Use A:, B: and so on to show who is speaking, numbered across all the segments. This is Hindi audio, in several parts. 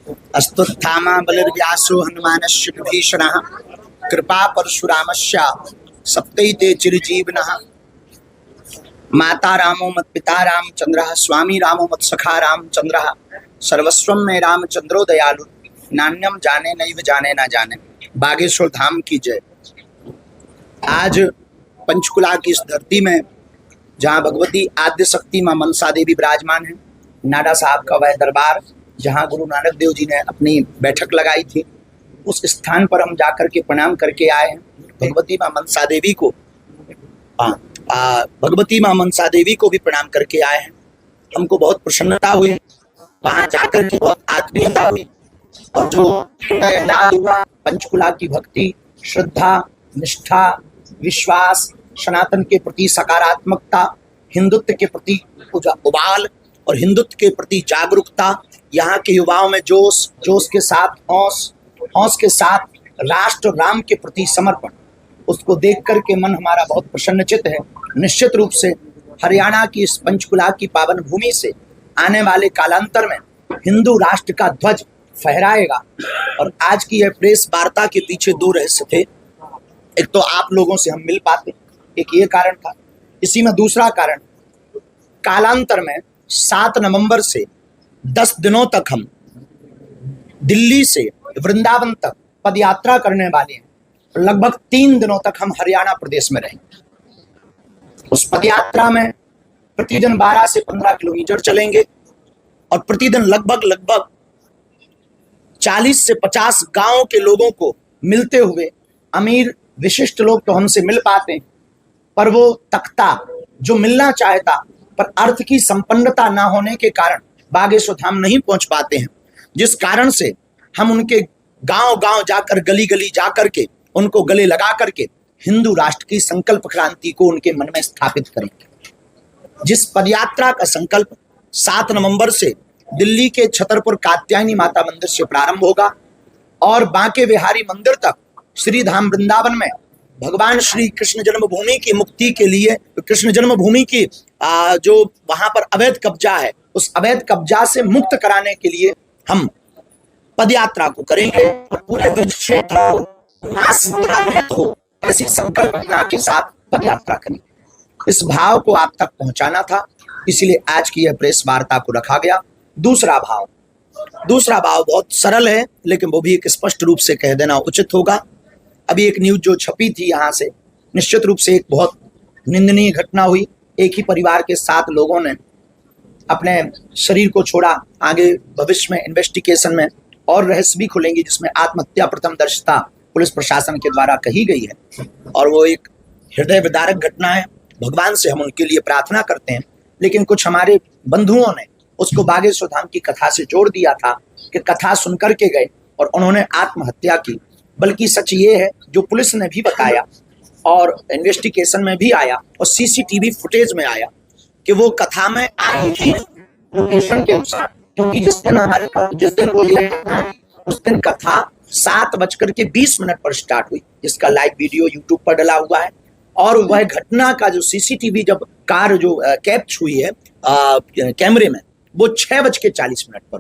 A: अस्तुत्थामा बलिर्व्यासो हनुमानस्य विभीषणः कृपा परशुरामस्य सप्तैते चिरजीवनः। माता रामो मत पिता रामचंद्रः स्वामी रामो मत सखा रामचंद्रः सर्वस्वं में रामचंद्रो दयालु नान्यम जाने नैव जाने ना जाने। बागेश्वर धाम की जय। आज पंचकुला की इस धरती में जहाँ भगवती आद्य शक्ति माँ मनसा देवी विराजमान है, नाडा साहब का वह दरबार जहाँ गुरु नानक देव जी ने अपनी बैठक लगाई थी, उस स्थान पर हम जाकर के प्रणाम करके आए हैं। भगवती माँ मनसा देवी को भगवती माँ मनसा देवी को भी प्रणाम करके आए हैं। हमको बहुत प्रसन्नता हुई, वहां जाकर के बहुत आत्मीयता हुई और जो हुआ पंचकुला की भक्ति, श्रद्धा, निष्ठा, विश्वास, सनातन के प्रति सकारात्मकता, हिंदुत्व के प्रति उबाल और हिंदुत्व के प्रति जागरूकता, यहाँ के युवाओं में जोश, जोश के साथ हौस, हौस के साथ राष्ट्र राम के प्रति समर्पण, उसको देख करके मन हमारा बहुत प्रसन्नचित है। निश्चित रूप से हरियाणा की इस पंचकुला की पावन भूमि से आने वाले कालांतर में हिंदू राष्ट्र का ध्वज फहराएगा। और आज की यह प्रेस वार्ता के पीछे दो रहस्य थे। एक तो आप लोगों से हम मिल पाते, एक ये कारण था। इसी में दूसरा कारण, कालांतर में 7 नवंबर से 10 दिनों तक हम दिल्ली से वृंदावन तक पद यात्रा करने वाले हैं। लगभग 3 दिनों तक हम हरियाणा प्रदेश में रहेंगे। उस पद यात्रा में प्रतिदिन 12 से 15 किलोमीटर चलेंगे और प्रतिदिन लगभग 40 से 50 गांवों के लोगों को मिलते हुए, अमीर विशिष्ट लोग तो हमसे मिल पाते हैं, पर वो तख्ता जो मिलना चाहता पर अर्थ की संपन्नता ना होने के कारण बागेश्वर धाम नहीं पहुंच पाते हैं, जिस कारण से हम उनके गांव-गांव जाकर, गली-गली जाकर के उनको गले लगा करके हिंदू राष्ट्र की संकल्प क्रांति को उनके मन में स्थापित करेंगे। जिस पदयात्रा का संकल्प 7 नवंबर से दिल्ली के छतरपुर कात्यायनी माता मंदिर से प्रारंभ होगा और बांके बिहारी मंदिर तक श्री धाम वृंदावन में भगवान श्री कृष्ण जन्मभूमि की मुक्ति के लिए, कृष्ण जन्मभूमि की जो वहां पर अवैध कब्जा है, उस अवैध कब्जा से मुक्त कराने के लिए हम पदयात्रा को करेंगे और पूरे क्षेत्र को ऐसी संकल्पना के साथ पदयात्रा करेंगे। इस भाव को आप तक पहुंचाना था, इसलिए आज की यह प्रेस वार्ता को रखा गया। दूसरा भाव बहुत सरल है, लेकिन वो भी एक स्पष्ट रूप से कह देना उचित होगा। अभी एक न्यूज जो छपी थी यहाँ से, निश्चित रूप से एक बहुत निंदनीय घटना हुई। एक ही परिवार के 7 लोगों ने अपने शरीर को छोड़ा। आगे भविष्य में इन्वेस्टिगेशन में और रहस्य भी खुलेंगे, जिसमें आत्महत्या प्रथम दर्शता पुलिस प्रशासन के द्वारा कही गई है और वो एक हृदय विदारक घटना है। भगवान से हम उनके लिए प्रार्थना करते हैं, लेकिन कुछ हमारे बंधुओं ने उसको बागेश्वर धाम की कथा से जोड़ दिया था कि कथा सुनकर के गए और उन्होंने आत्महत्या की। बल्कि सच ये है, जो पुलिस ने भी बताया और इन्वेस्टिगेशन में भी आया और सीसीटीवी फुटेज में आया, कि वो कथा में लोकेशन के अनुसार, क्योंकि जिस दिन वो उस दिन कथा 7:20 पर स्टार्ट हुई, जिसका लाइव वीडियो यूट्यूब पर डला हुआ है। और वह घटना का जो सीसीटीवी जब कार जो कैप्च हुई है कैमरे में, वो 6:40 पर।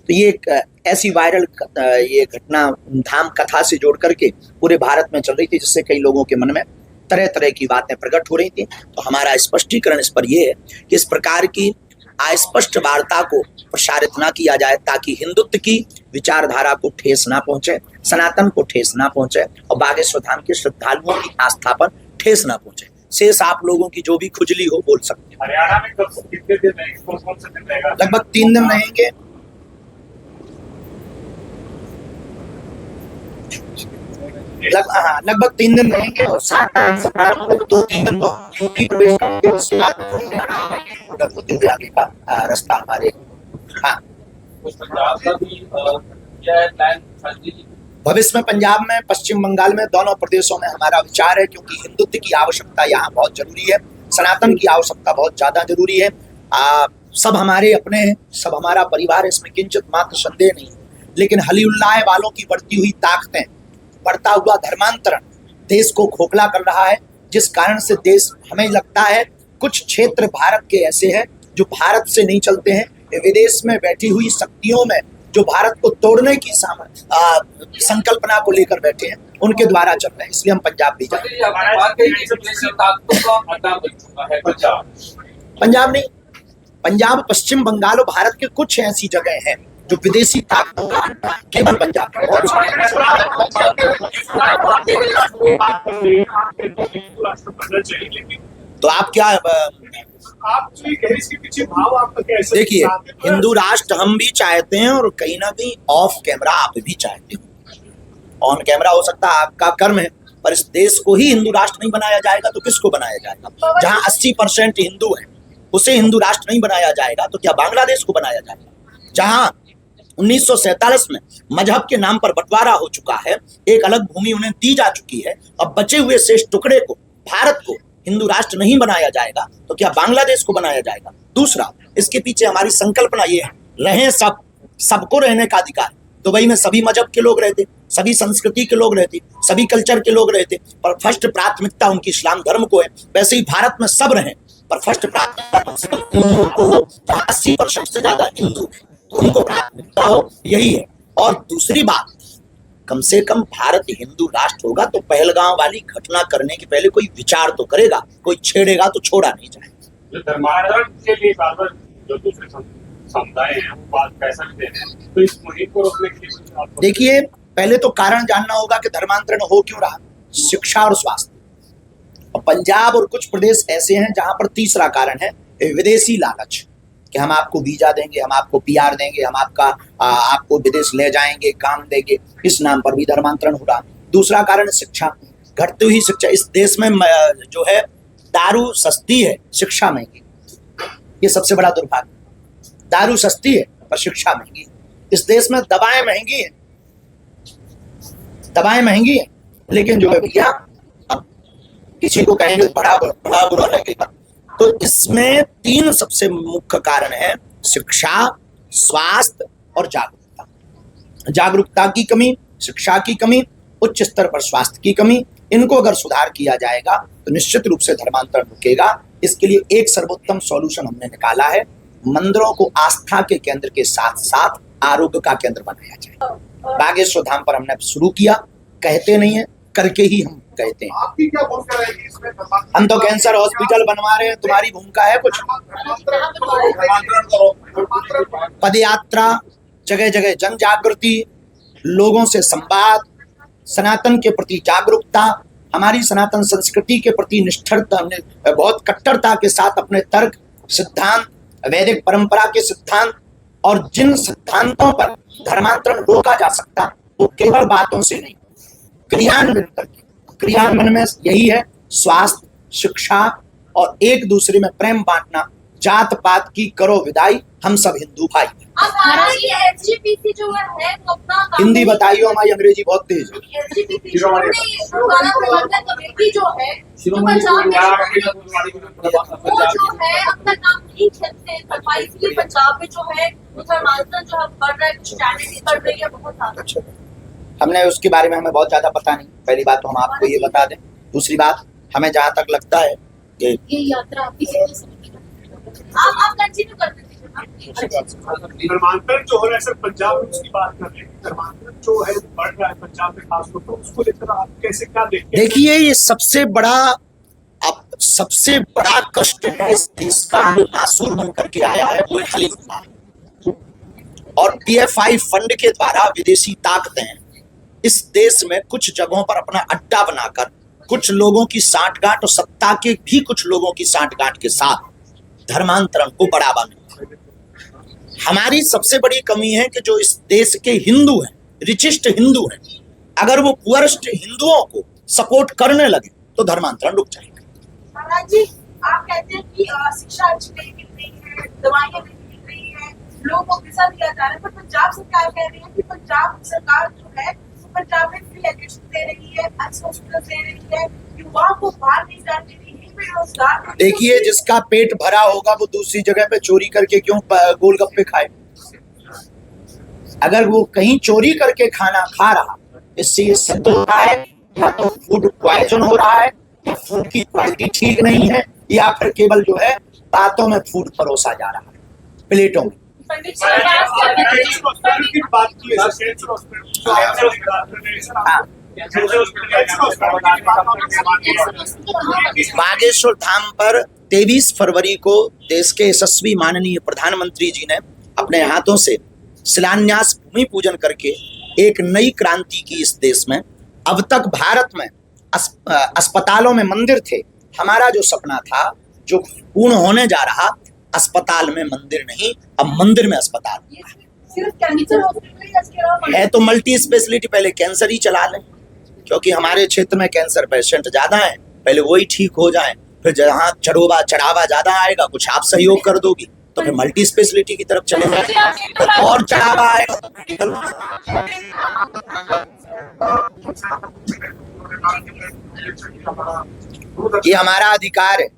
A: तो ये एक ऐसी वायरल ये घटना धाम कथा से जोड़ करके पूरे भारत में चल रही थी, जिससे कई लोगों के मन में तरह तरह की बातें प्रकट हो रही थी। तो हमारा स्पष्टीकरण इस पर यह है कि इस प्रकार की अस्पष्ट वार्ता को प्रसारित ना किया जाए, ताकि हिंदुत्व की विचारधारा को ठेस ना पहुंचे, सनातन को ठेस ना पहुंचे और बागेश्वर धाम के श्रद्धालुओं की आस्था पर ठेस ना पहुंचे। शेष आप लोगों की जो भी खुजली हो बोल सकते हैं।
B: हरियाणा में कितने दिन रहेंगे? कौन से दिन रहेगा?
A: लगभग 3 दिन रहेंगे। लगभग 3 दिन रहेंगे और 2-3 दिन आगे का रास्ता हमारे। हाँ, भविष्य में पंजाब में, पश्चिम बंगाल में, दोनों प्रदेशों में हमारा विचार है, क्योंकि हिंदुत्व की आवश्यकता यहाँ बहुत जरूरी है, सनातन की आवश्यकता बहुत ज्यादा जरूरी है। सब हमारे अपने हैं, सब हमारा परिवार है, इसमें किंचित मात्र संदेह नहीं। लेकिन हलीउल्लाह वालों की बढ़ती हुई ताकतें, बढ़ता हुआ धर्मांतरण देश को खोखला कर रहा है, जिस कारण से देश, हमें लगता है कुछ क्षेत्र भारत के ऐसे हैं जो भारत से नहीं चलते हैं, विदेश में बैठी हुई शक्तियों में जो भारत को तोड़ने की संकल्पना को लेकर बैठे हैं, उनके द्वारा चल रहे हैं। इसलिए हम पंजाब भी जाएंगे। पंजाब नहीं, पंजाब, पश्चिम बंगाल और भारत के कुछ ऐसी जगह हैं जो विदेशी ताकतों का अड्डा है। केवल पंजाब तो आप क्या देखिए, हिंदू राष्ट्र हम भी चाहते हैं और कहीं ना कहीं ऑफ कैमरा आप भी चाहते हो। ऑन कैमरा हो सकता है आपका कर्म है, पर इस देश को ही हिंदू राष्ट्र नहीं बनाया जाएगा तो किसको बनाया जाएगा? जहां 80% हिंदू है उसे हिंदू राष्ट्र नहीं बनाया जाएगा तो क्या बांग्लादेश को बनाया जाएगा? जहां 1947 में मजहब के नाम पर बंटवारा हो चुका है, एक अलग भूमि उन्हें दी जा चुकी है, अब बचे हुए शेष टुकड़े को, भारत को हिंदू राष्ट्र नहीं बनाया जाएगा तो क्या बांग्लादेश को बनाया जाएगा? दूसरा, इसके पीछे हमारी संकल्पना ये है, रहे सबको रहने का अधिकार। दुबई में सभी मजहब के लोग रहते, सभी संस्कृति के लोग रहते, सभी कल्चर के लोग रहते, पर फर्स्ट प्राथमिकता उनकी इस्लाम धर्म को है। वैसे ही भारत में सब रहे, पर फर्स्ट प्राथमिकता 80% से ज्यादा हिंदू है, उनको प्राथमिकता हो, यही है। और दूसरी बात, कम से कम भारत हिंदू राष्ट्र होगा तो पहलगांव वाली घटना करने के पहले कोई विचार तो करेगा, कोई छेड़ेगा तो छोड़ा नहीं जाएगा।
B: धर्मांतरण के लिए बार-बार जो दूसरे समुदाय हैं वो बात पैसा भी दे रहे हैं, तो इस मुहिम को रोकने के लिए
A: देखिए, पहले तो कारण जानना होगा कि धर्मांतरण हो क्यों रहा। शिक्षा और स्वास्थ्य, और पंजाब और कुछ प्रदेश ऐसे हैं जहां पर तीसरा कारण है विदेशी लालच, कि हम आपको वीजा देंगे, हम आपको पीआर देंगे, हम आपको विदेश ले जाएंगे, काम देंगे, इस नाम पर भी धर्मांतरण हो रहा। दूसरा कारण शिक्षा, घटती हुई शिक्षा। इस देश में जो है दारू सस्ती है, शिक्षा महंगी, ये सबसे बड़ा दुर्भाग्य। दारू सस्ती है पर शिक्षा महंगी। इस देश में दवाएं महंगी हैं, लेकिन जो है भैया, अब किसी को कहेंगे बड़ा बुरा लगेगा। तो इसमें 3 सबसे मुख्य कारण है, शिक्षा, स्वास्थ्य और जागरूकता। जागरूकता की कमी, शिक्षा की कमी, उच्च स्तर पर स्वास्थ्य की कमी, इनको अगर सुधार किया जाएगा तो निश्चित रूप से धर्मांतरण रुकेगा। इसके लिए एक सर्वोत्तम सॉल्यूशन हमने निकाला है, मंदिरों को आस्था के केंद्र के साथ साथ आरोग्य का केंद्र बनाया जाए। बागेश्वर धाम पर हमने शुरू किया, कहते नहीं है, करके ही हम कहते हैं।
B: आपकी क्या भूमिका रहेगी इसमें?
A: हम तो कैंसर हॉस्पिटल बनवा रहे हैं, तुम्हारी भूमिका है कुछ? पद यात्रा, जगह जगह जन जागृति, लोगों से संवाद, सनातन के प्रति जागरूकता, हमारी सनातन संस्कृति के प्रति निष्ठता, बहुत कट्टरता के साथ अपने तर्क, सिद्धांत, वैदिक परंपरा के सिद्धांत, और जिन सिद्धांतों पर धर्मांतरण रोका जा सकता वो केवल बातों से नहीं, क्रियान्वयन करके। क्रियान्वयन में यही है, स्वास्थ्य, शिक्षा और एक दूसरे में प्रेम बांटना, जात पात की करो विदाई, हम सब हिंदू भाई।
C: एसजीपीसी जो है वो अपना
A: हिंदी बताइए, हमारी अंग्रेजी बहुत तेज है।
C: एसजीपीसी जो कमेटी जो है जो पंजाब में वो जो है अपना काम नहीं करते सफाई, इसलिए पंजाब में जो है धर्मांतरण जो है बढ़ रहा है, कुछ चैरिटी बढ़ रही है बहुत ज्यादा।
A: हमने उसके बारे में हमें बहुत ज्यादा पता नहीं, पहली बात तो हम आपको ये बता दें। दूसरी बात, हमें जहाँ तक लगता है कि
C: ये यात्रा आप कंटिन्यू कर देते
B: धर्मांतरण जो हो रहा है सर, पंजाब में उसकी बात कर रहे हैं, धर्मांतरण जो है बढ़ रहा है पंजाब में खासतौर पर, उसको लेकर आप कैसे क्या देखते हैं?
A: देखिए, ये सबसे बड़ा कष्ट है इस देश का, नासूर बन करके आया है वो खलीफा और पीएफआई फंड के द्वारा विदेशी ताकतें इस देश में कुछ जगहों पर अपना अड्डा बनाकर कुछ लोगों की सांठगांठ और सत्ता के भी कुछ लोगों की सांठगांठ के साथ धर्मांतरण को बढ़ावा मिलता है। हमारी सबसे बड़ी कमी है कि जो इस देश के हिंदू हैं, रिचिस्ट हिंदू हैं, अगर वो पुअरेस्ट हिंदुओं को सपोर्ट करने लगे तो धर्मांतरण रुक जाएगा।
C: महाराज जी, आप कहते हैं कि शिक्षा अच्छी नहीं मिल रही है, दवाइयाँ नहीं मिल रही है, लोगों को वीजा दिया जा रहा है, पर पंजाब सरकार कह रही है कि पंजाब सरकार जो है पंजाब में फ्री एजुकेशन दे रही है, अच्छे हॉस्पिटल दे रही है, युवाओं को बाहर नहीं जाने दे रही है, बेरोजगार।
A: देखिए, जिसका पेट भरा होगा वो दूसरी जगह पे चोरी करके क्यों गोलगप्पे खाए? अगर वो कहीं चोरी करके खाना खा रहा, इससे ये सिद्ध होता है या तो फूड पॉइजन हो रहा है, या फूड की क्वालिटी ठीक नहीं है, या फिर केवल जो है बातों में फूड परोसा जा रहा है, प्लेटों में।
C: पंडित जी बात कर रहे हैं।
B: हॉस्पिटल की बात की है, कैंसर हॉस्पिटल।
A: बागेश्वर धाम पर 23 फरवरी को देश के यशस्वी माननीय प्रधानमंत्री जी ने अपने हाथों से शिलान्यास भूमि पूजन करके एक नई क्रांति की इस देश में। अब तक भारत में अस्पतालों में मंदिर थे। हमारा जो सपना था, जो पूर्ण होने जा रहा, अस्पताल में मंदिर नहीं, अब मंदिर में अस्पताल
C: सिर्फ कैंसर हॉस्पिटल या इसके अलावा
A: है। तो मल्टी स्पेशलिटी, पहले कैंसर ही चला लें, क्योंकि हमारे क्षेत्र में कैंसर पेशेंट ज्यादा हैं, पहले वही ठीक हो जाएं, फिर जहाँ चढ़ावा ज्यादा आएगा, कुछ आप सहयोग कर दोगी तो फिर मल्टी स्पेशलिटी की तरफ चले जाएंगे, और चढ़ावा आएगा तो मेडिकल। ये हमारा अधिकार है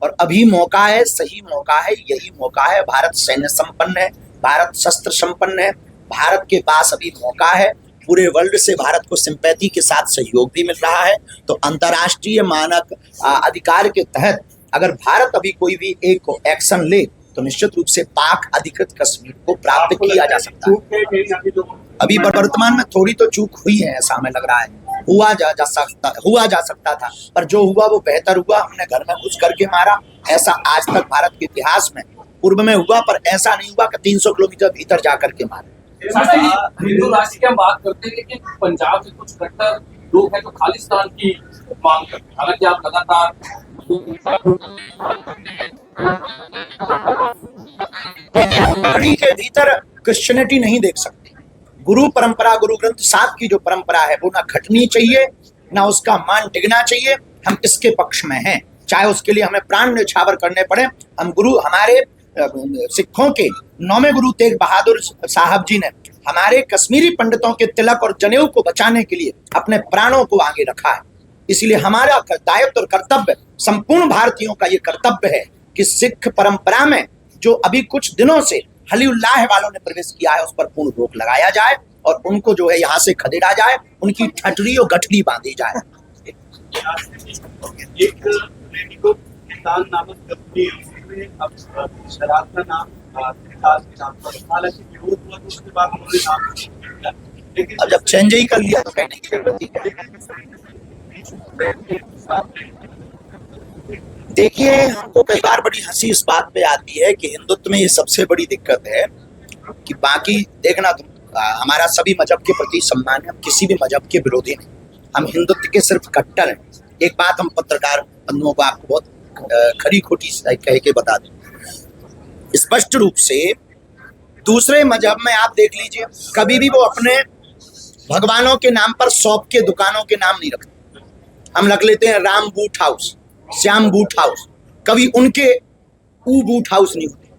A: और अभी मौका है, सही मौका है, यही मौका है। भारत सैन्य संपन्न है, भारत शस्त्र संपन्न है, भारत के पास अभी मौका है। पूरे वर्ल्ड से भारत को सिंपैथी के साथ सहयोग भी मिल रहा है। तो अंतर्राष्ट्रीय मानक अधिकार के तहत अगर भारत अभी कोई भी एक एक्शन ले तो निश्चित रूप से पाक अधिकृत कश्मीर को प्राप्त किया जा सकता है। अभी वर्तमान में थोड़ी तो चूक हुई है, ऐसा हमें लग रहा है। हुआ जा सकता था, पर जो हुआ वो बेहतर हुआ। हमने घर में घुस करके मारा, ऐसा आज तक भारत के इतिहास में पूर्व में हुआ, पर ऐसा नहीं हुआ कि 300 किलोमीटर भीतर जाकर के मारे।
D: हिंदू राष्ट्र की हम बात करते हैं, लेकिन पंजाब के कुछ कट्टर लोग हैं जो खालिस्तान की मांग करते हैं। हालांकि आप लगातार
A: घड़ी के भीतर क्रिश्चियनिटी नहीं देख सकते। गुरु परंपरा, गुरु ग्रंथ साहब की जो परंपरा है वो ना घटनी चाहिए, ना उसका मान डिगना चाहिए। हम इसके पक्ष में हैं, चाहे उसके लिए हमें प्राण न्यौछावर करने पड़े। हम गुरु, हमारे सिखों के 9वें गुरु तेग बहादुर साहब जी ने हमारे कश्मीरी पंडितों के तिलक और जनेऊ को बचाने के लिए अपने प्राणों को आगे रखा है। इसलिए हमारा दायित्व और कर्तव्य, संपूर्ण भारतीयों का ये कर्तव्य है कि सिख परंपरा में जो अभी कुछ दिनों से हली उल्लाह वालों ने प्रवेश किया है उस पर पूर्ण रोक लगाया जाए और उनको जो है यहाँ से खदेड़ा जाए, उनकी ठटरी और गठरी बांधी जाए।
B: एक रेडिको किसान नामक कंपनी है, उसमें अब शराब का नाम हालांकि विरोध हुआ तो उसके बाद उन्होंने नाम किया, लेकिन
A: अब जब चेंज ही कर लिया तो कहने की जरूरत ही क्या है। देखिए, हमको कई बार बड़ी हंसी इस बात पे आती है कि हिंदुत्व में ये सबसे बड़ी दिक्कत है कि बाकी देखना, तुम हमारा सभी मजहब के प्रति सम्मान है, हम किसी भी मजहब के विरोधी नहीं, हम हिंदुत्व के सिर्फ कट्टर हैं। एक बात हम पत्रकार बंधुओं को आपको बहुत खरी खोटी कह के बता दें, स्पष्ट रूप से दूसरे मजहब में आप देख लीजिए, कभी भी वो अपने भगवानों के नाम पर शॉप के दुकानों के नाम नहीं रखते। हम रख लेते हैं Ram boot house, Shyam boot house, कभी उनके बूट हाउस नहीं होते,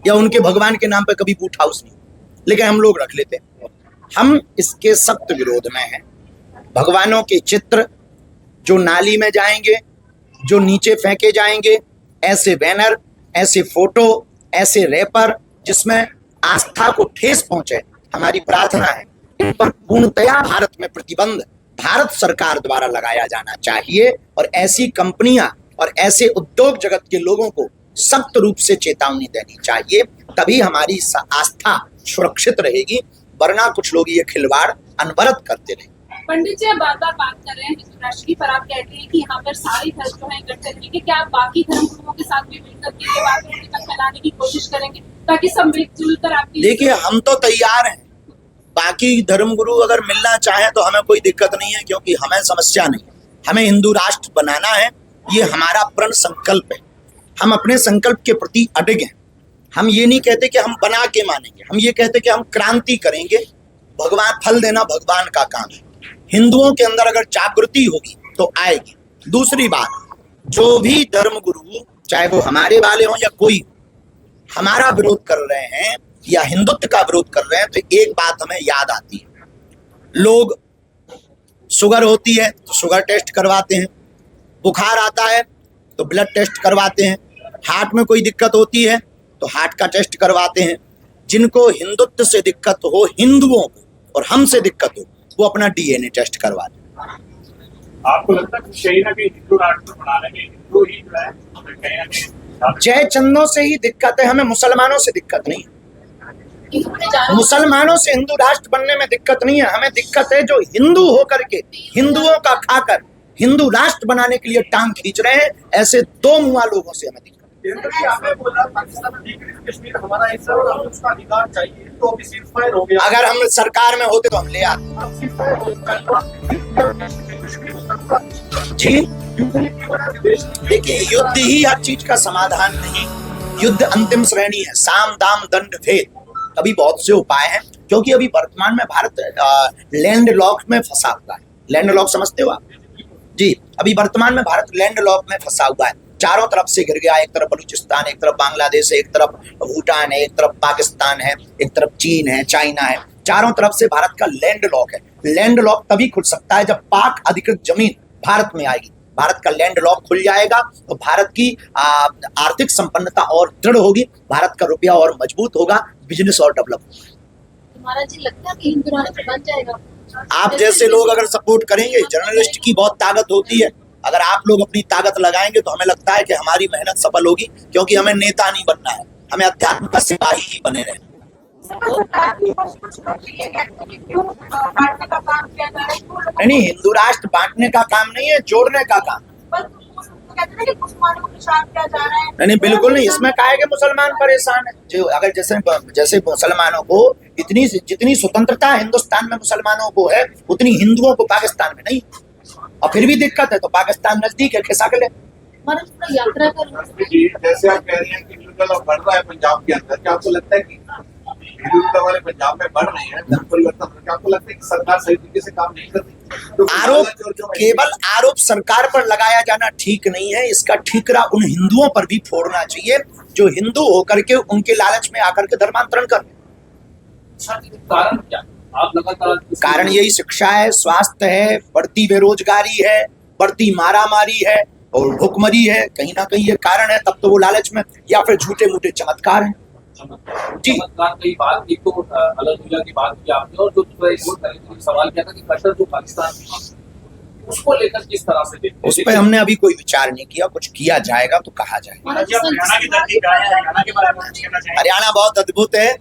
A: या उनके भगवान के नाम पे कभी बूट हाउस नहीं, लेकिन हम लोग रख लेते हैं। हम इसके सख्त विरोध में हैं। भगवानों के चित्र जो नाली में जाएंगे, जो नीचे फेंके जाएंगे, ऐसे बैनर, ऐसे फोटो, ऐसे रैपर जिसमें आस्था को ठेस पहुंचे, हमारी प्रार्थना है इन पर पूर्णतया भारत में प्रतिबंध भारत सरकार द्वारा लगाया जाना चाहिए और ऐसी कंपनियां और ऐसे उद्योग जगत के लोगों को सख्त रूप से चेतावनी देनी चाहिए, तभी हमारी आस्था सुरक्षित रहेगी, वरना कुछ लोग ये खिलवाड़ अनवरत करते रहेंगे।
E: पंडित जी, आप बार बार बात कर रहे हैं हिंदू राष्ट्र की, पर आप कहते हैं कि यहाँ पर सारे धर्म जो है इकट्ठे रहेंगे। क्या आप बाकी धर्म गुरुओं के साथ भी मिलकर के ये बात तक फैलाने की कोशिश करेंगे ताकि सब मिलजुल कर आपकी?
A: देखिए, हम तो तैयार हैं, बाकी धर्मगुरु अगर मिलना चाहे तो हमें कोई दिक्कत नहीं है, क्योंकि हमें समस्या नहीं। हमें हिंदू राष्ट्र बनाना है, ये हमारा प्रण संकल्प है। हम अपने संकल्प के प्रति अडिग हैं। हम ये नहीं कहते कि हम बना के मानेंगे, हम ये कहते कि हम क्रांति करेंगे। भगवान फल देना भगवान का काम है। हिंदुओं के अंदर अगर जागृति होगी तो आएगी। दूसरी बात, जो भी धर्मगुरु, चाहे वो हमारे वाले हों या कोई, हमारा विरोध कर रहे हैं या हिंदुत्व का विरोध कर रहे हैं, तो एक बात हमें याद आती है, लोग शुगर होती है तो शुगर टेस्ट करवाते हैं, बुखार आता है तो ब्लड टेस्ट करवाते हैं, हार्ट में कोई दिक्कत होती है तो हार्ट का टेस्ट करवाते हैं। जिनको हिंदुत्व से दिक्कत हो, हिंदुओं को, और हमसे दिक्कत हो, वो अपना DNA टेस्ट करवा दें।
B: आपको लगता है कहीं ना कहीं हिंदू राष्ट्र बनाने में हिंदू ही जो है कहीं ना कहीं
A: जय चंदों से ही दिक्कत है, हमें मुसलमानों से दिक्कत नहीं है। मुसलमानों से हिंदू राष्ट्र बनने में दिक्कत नहीं है, हमें दिक्कत है जो हिंदू होकर के हिंदुओं का खाकर हिंदू राष्ट्र बनाने के लिए टांग खींच रहे हैं, ऐसे दो मुआ लोगों से हमें दिक्कत।
B: केंद्र की आपने बोला पाकिस्तान में कश्मीर हमारा हिस्सा है और हमें उसका अधिकार चाहिए, तो अभी सीजफायर हो गया।
A: अगर हम सरकार में होते तो हम ले आते। जी देखिए, युद्ध ही हर चीज का समाधान नहीं, युद्ध अंतिम श्रेणी है, साम दाम दंड भेद। अभी बहुत से उपाय हैं, क्योंकि अभी वर्तमान में भारत लैंड लॉक में फंसा हुआ है। लैंड लॉक समझते हो आप? जी, अभी वर्तमान में भारत लैंड लॉक में फंसा हुआ है, चारों तरफ से घिर गया। एक तरफ बलूचिस्तान, एक तरफ बांग्लादेश है, एक तरफ भूटान है, एक तरफ पाकिस्तान है, एक तरफ चीन है, चाइना है। चारों तरफ से भारत का लैंड लॉक है। लैंड लॉक तभी खुल सकता है जब पाक अधिकृत जमीन भारत में आएगी। भारत का लैंड लॉक खुल जाएगा तो भारत की आर्थिक संपन्नता और दृढ़ होगी, भारत का रुपया और मजबूत होगा, बिजनेस और डेवलप होगा।
E: तुम्हारा जी लगता है कि हिंदू राष्ट्र बन जाएगा?
A: आप जैसे लोग अगर सपोर्ट करेंगे, जर्नलिस्ट की बहुत ताकत होती है, अगर आप लोग अपनी ताकत लगाएंगे तो हमें लगता है कि हमारी मेहनत सफल होगी, क्योंकि हमें नेता नहीं बनना है, हमें अध्यात्म का सिपाही ही बने रहे। नहीं, हिंदू राष्ट्र बांटने का काम नहीं है, जोड़ने का काम। नहीं, बिल्कुल नहीं। इसमें क्या है कि मुसलमान परेशान है। जो अगर जैसे मुसलमानों को जितनी स्वतंत्रता हिंदुस्तान में मुसलमानों को है, उतनी हिंदुओं को पाकिस्तान में नहीं, और फिर भी दिक्कत है। तो पाकिस्तान नजदीक है, खिसा के ले।
E: यात्रा कर
B: जैसे आप कह रही हैं कि हिंदू बढ़ रहा है पंजाब के अंदर, क्या आपको लगता है कि हिंदू वाले पंजाब में बढ़ रहे हैं, धर्म परिवर्तन, क्या आपको लगता है कि सरकार सही तरीके से काम नहीं कर रही?
A: केवल आरोप सरकार पर लगाया जाना ठीक नहीं है, इसका ठीकरा उन हिंदुओं पर भी फोड़ना चाहिए जो हिंदू होकर के उनके लालच में आकर के धर्मांतरण कर।
D: कारण क्या? आप लगातार
A: कारण यही शिक्षा है, स्वास्थ्य है, बढ़ती बेरोजगारी है, बढ़ती मारामारी है और भुखमरी है। कहीं ना कहीं ये कारण है, तब तो वो लालच में, या फिर झूठे मूठे चमत्कार हैं। जी,
D: चमत्कार की बात, एक तो अलग की बात की आपने, और जो दूसरा एक सवाल किया था कि कट्टर जो पाकिस्तान उसको लेकर किस तरह से देखते हैं?
A: उस पर हमने अभी कोई विचार नहीं किया, कुछ किया जाएगा तो कहा जाएगा। हरियाणा बहुत अद्भुत है,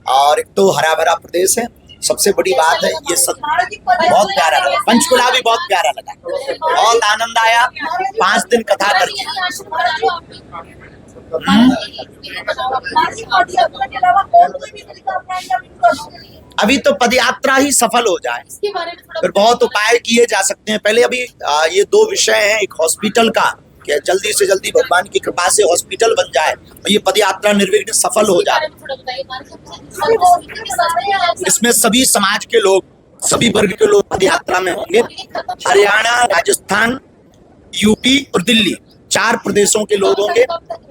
A: और एक तो हरा भरा प्रदेश है, सबसे बड़ी बात है ये सब बहुत प्यारा लगा। पंचकुला भी बहुत प्यारा लगा, बहुत आनंद आया। 5 दिन कथा करके अभी तो पदयात्रा ही सफल हो जाए,
E: इसके बारे में थोड़ा
A: फिर बहुत उपाय किए जा सकते हैं। पहले अभी ये 2 विषय हैं, एक हॉस्पिटल का, कि जल्दी से जल्दी भगवान की कृपा से हॉस्पिटल बन जाए और ये पदयात्रा निर्विघ्न सफल हो जाए। इसमें सभी समाज के लोग, सभी वर्ग के लोग पदयात्रा में होंगे। हरियाणा, राजस्थान, यूपी और दिल्ली, 4 प्रदेशों के लोग होंगे।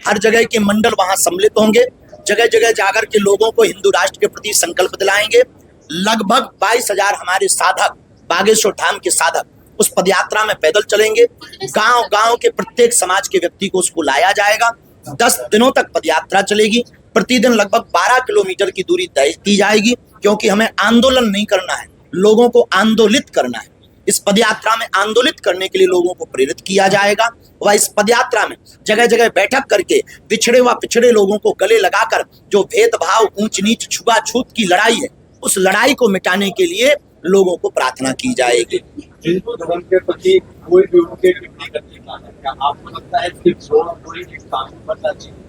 A: हर जगह के मंडल वहां सम्मिलित होंगे, जगह जगह जाकर के लोगों को हिंदू राष्ट्र के प्रति संकल्प दिलाएंगे। लगभग 22,000 हमारे साधक, बागेश्वर धाम के साधक उस पदयात्रा में पैदल चलेंगे। गांव गांव के प्रत्येक समाज के व्यक्ति को उसको लाया जाएगा। 10 दिनों तक पदयात्रा चलेगी। प्रतिदिन लगभग 12 किलोमीटर की दूरी तय की जाएगी, क्योंकि हमें आंदोलन नहीं करना है, लोगों को आंदोलित करना है। इस पदयात्रा में आंदोलित करने के लिए लोगों को प्रेरित किया जाएगा। वह इस पदयात्रा में जगह जगह बैठक करके पिछड़े व पिछड़े लोगों को गले लगाकर जो भेदभाव, ऊंच नीच, छुआछूत की लड़ाई है, उस लड़ाई को मिटाने के लिए लोगों को प्रार्थना की जाएगी।
B: हिंदू धर्म के प्रति कोई भी उनके टिप्पणी करने का है, क्या आपको लगता है कि कोई कानून बनना चाहिए?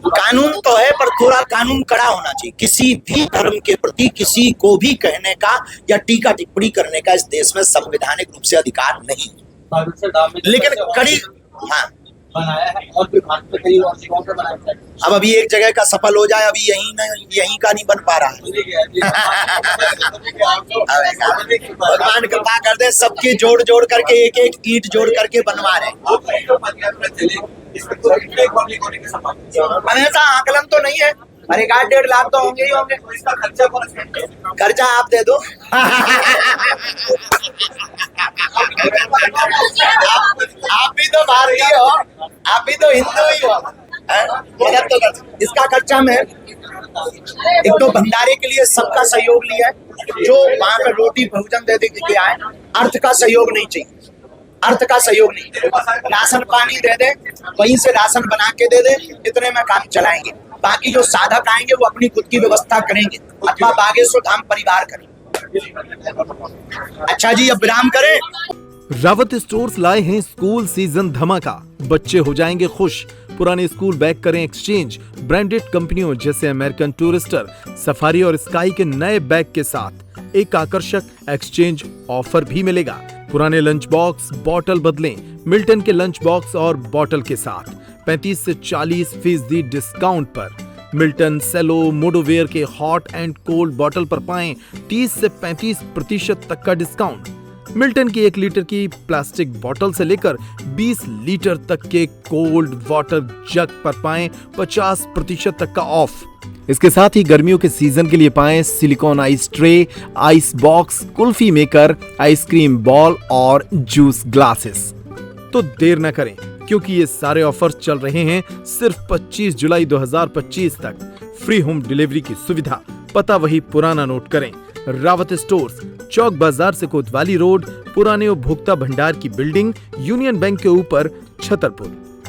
A: कानून तो है, पर थोड़ा कानून कड़ा होना चाहिए। किसी भी धर्म के प्रति किसी को भी कहने का या टीका टिप्पणी करने का इस देश में संवैधानिक रूप से अधिकार नहीं, लेकिन कड़ी
B: बनाया है और भी भारत में कई और जगहों पे बनाया है।
A: अब अभी एक जगह का सफल हो जाए, अभी यहीं का नहीं बन पा रहा है। भगवान कृपा कर दे, सबकी जोड़ जोड़ करके एक एक ईंट जोड़ करके बनवा रहे हैं। हमेशा आकलन तो नहीं है, पर 1.5 लाख तो होंगे ही होंगे।
B: इसका खर्चा कौन?
A: खर्चा आप दे दो। आप भी तो भारतीय हो, आप भी तो हिंदू ही हो, मदद तो कर। इसका खर्चा में एक तो भंडारे के लिए सबका सहयोग लिया है, जो वहां पर रोटी भोजन दे के आए। अर्थ का सहयोग नहीं चाहिए, अर्थ का सहयोग नहीं। राशन पानी दे दे, वहीं से राशन बना के दे दे, इतने में काम चलाएंगे। बाकी जो साधक आएंगे वो अपनी खुद की व्यवस्था करेंगे अथवा बागेश्वर धाम परिवार करेंगे। अच्छा जी, अब विराम करें।
F: रावत स्टोर्स लाए हैं स्कूल सीजन धमाका। बच्चे हो जाएंगे खुश। पुराने स्कूल बैग करें एक्सचेंज। ब्रांडेड कंपनियों जैसे अमेरिकन टूरिस्टर, सफारी और स्काई के नए बैग के साथ एक आकर्षक एक्सचेंज ऑफर भी मिलेगा। पुराने लंच बॉक्स बॉटल बदलें मिल्टन के लंच बॉक्स और बॉटल के साथ 35 से 40% डिस्काउंट पर। मिल्टन, सेलो, मोडोवेयर के हॉट एंड कोल्ड बॉटल पर पाएं 30 से 35% तक का डिस्काउंट। मिल्टन की 1 लीटर की प्लास्टिक बोतल से लेकर 20 लीटर तक के कोल्ड वाटर जग पर पाएं 50% तक का ऑफ। इसके साथ ही गर्मियों के सीजन के लिए पाएं silicon ice tray, ice box, kulfi maker, ice cream ball और जूस ग्लासेस। तो देर न करें, क्योंकि ये सारे ऑफर्स चल रहे हैं सिर्फ 25 जुलाई 2025 तक। फ्री होम डिलीवरी की सुविधा। पता वही पुराना नोट करें। रावत स्टोर्स, चौक बाजार से कोतवाली रोड, पुराने उपभोक्ता भंडार की बिल्डिंग, यूनियन बैंक के ऊपर, छतरपुर।